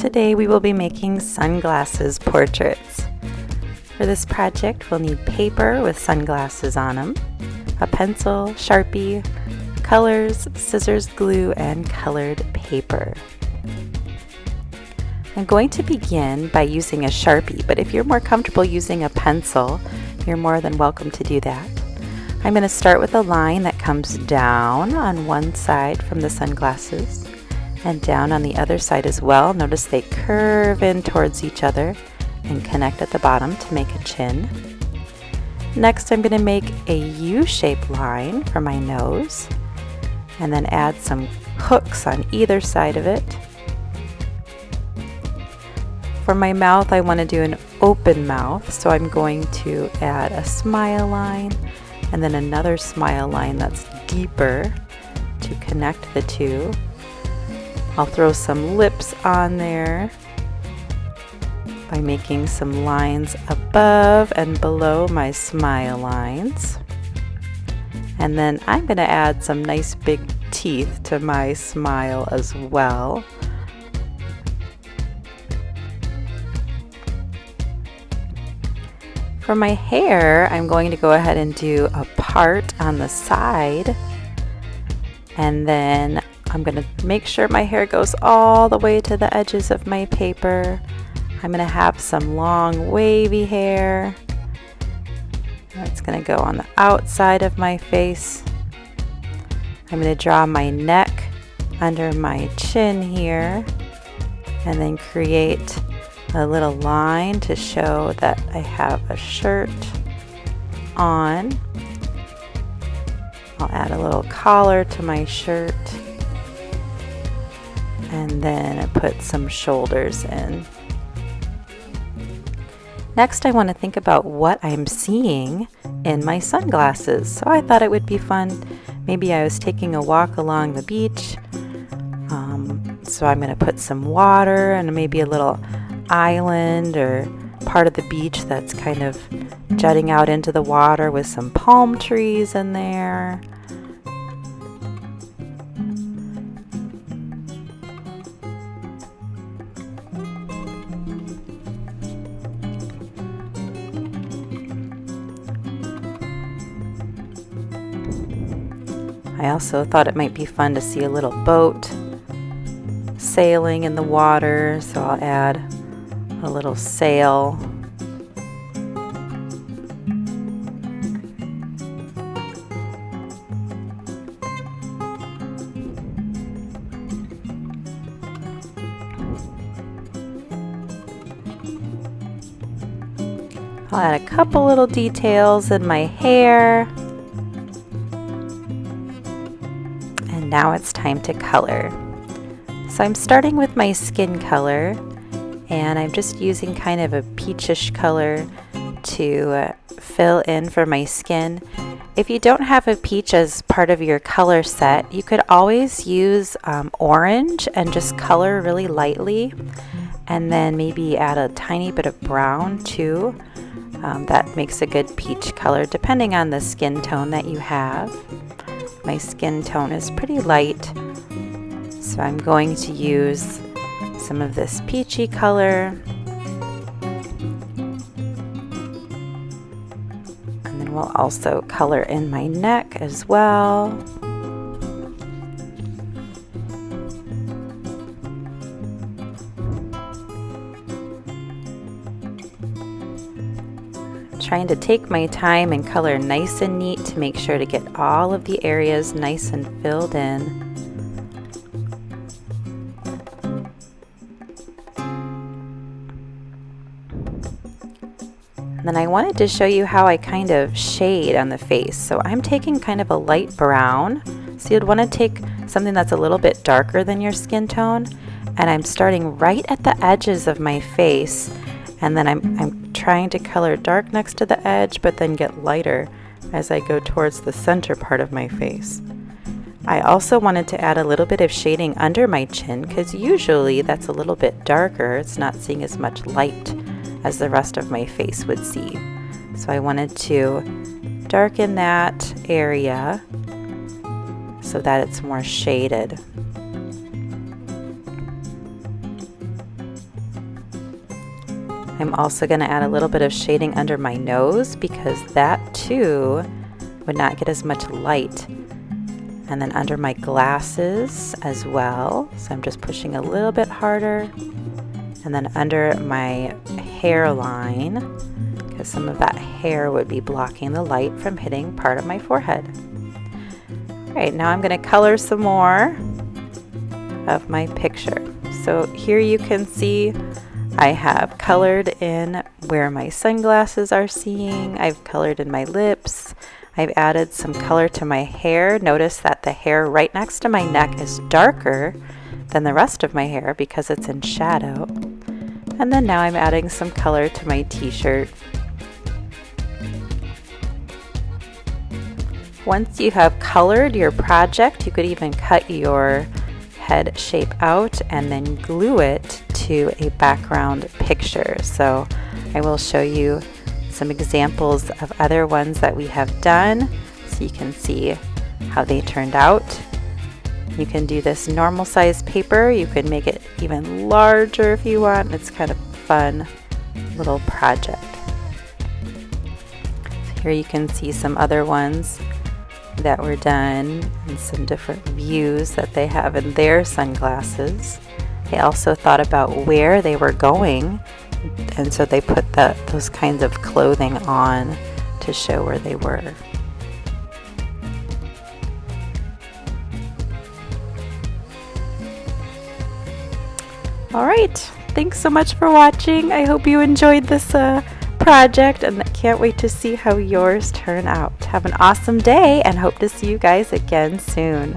Today we will be making sunglasses portraits. For this project we'll need paper with sunglasses on them, a pencil, Sharpie, colors, scissors, glue, and colored paper. I'm going to begin by using a Sharpie, but if you're more comfortable using a pencil, you're more than welcome to do that. I'm going to start with a line that comes down on one side from the sunglasses and down on the other side as well. Notice they curve in towards each other and connect at the bottom to make a chin. Next, I'm going to make a U-shaped line for my nose and then add some hooks on either side of it. For my mouth, I want to do an open mouth, so I'm going to add a smile line and then another smile line that's deeper to connect the two. I'll throw some lips on there by making some lines above and below my smile lines. And then I'm going to add some nice big teeth to my smile as well. For my hair, I'm going to go ahead and do a part on the side, and then I'm going to make sure my hair goes all the way to the edges of my paper. I'm going to have some long wavy hair. It's going to go on the outside of my face. I'm going to draw my neck under my chin here and then create a little line to show that I have a shirt on. I'll add a little collar to my shirt and then put some shoulders in. Next, I want to think about what I'm seeing in my sunglasses. So I thought it would be fun. Maybe I was taking a walk along the beach. So I'm going to put some water and maybe a little island or part of the beach that's kind of jutting out into the water with some palm trees in there. I also thought it might be fun to see a little boat sailing in the water, so I'll add a little sail. I'll add a couple little details in my hair. And now it's time to color. So I'm starting with my skin color, and I'm just using kind of a peachish color to fill in for my skin. If you don't have a peach as part of your color set, you could always use orange and just color really lightly, and then maybe add a tiny bit of brown too. That makes a good peach color depending on the skin tone that you have. My skin tone is pretty light, so I'm going to use some of this peachy color. And then we'll also color in my neck as well. Trying to take my time and color nice and neat to make sure to get all of the areas nice and filled in. And then I wanted to show you how I kind of shade on the face. So I'm taking kind of a light brown. So you'd want to take something that's a little bit darker than your skin tone, and I'm starting right at the edges of my face, and then I'm trying to color dark next to the edge, but then get lighter as I go towards the center part of my face. I also wanted to add a little bit of shading under my chin, because usually that's a little bit darker. It's not seeing as much light as the rest of my face would see. So I wanted to darken that area so that it's more shaded. I'm also going to add a little bit of shading under my nose because that too would not get as much light. And then under my glasses as well. So I'm just pushing a little bit harder. And then under my hairline, because some of that hair would be blocking the light from hitting part of my forehead. All right, now I'm going to color some more of my picture. So here you can see I have colored in where my sunglasses are seeing. I've colored in my lips. I've added some color to my hair. Notice that the hair right next to my neck is darker than the rest of my hair because it's in shadow. And then now I'm adding some color to my t-shirt. Once you have colored your project, you could even cut your head shape out and then glue it to a background picture. So I will show you some examples of other ones that we have done so you can see how they turned out. You can do this normal size paper. You can make it even larger if you want. It's kind of fun little project. So here you can see some other ones that were done and some different views that they have in their sunglasses. They also thought about where they were going, and so they put those kinds of clothing on to show where they were. All right, thanks so much for watching. I hope you enjoyed this project, and I can't wait to see how yours turn out. Have an awesome day and hope to see you guys again soon.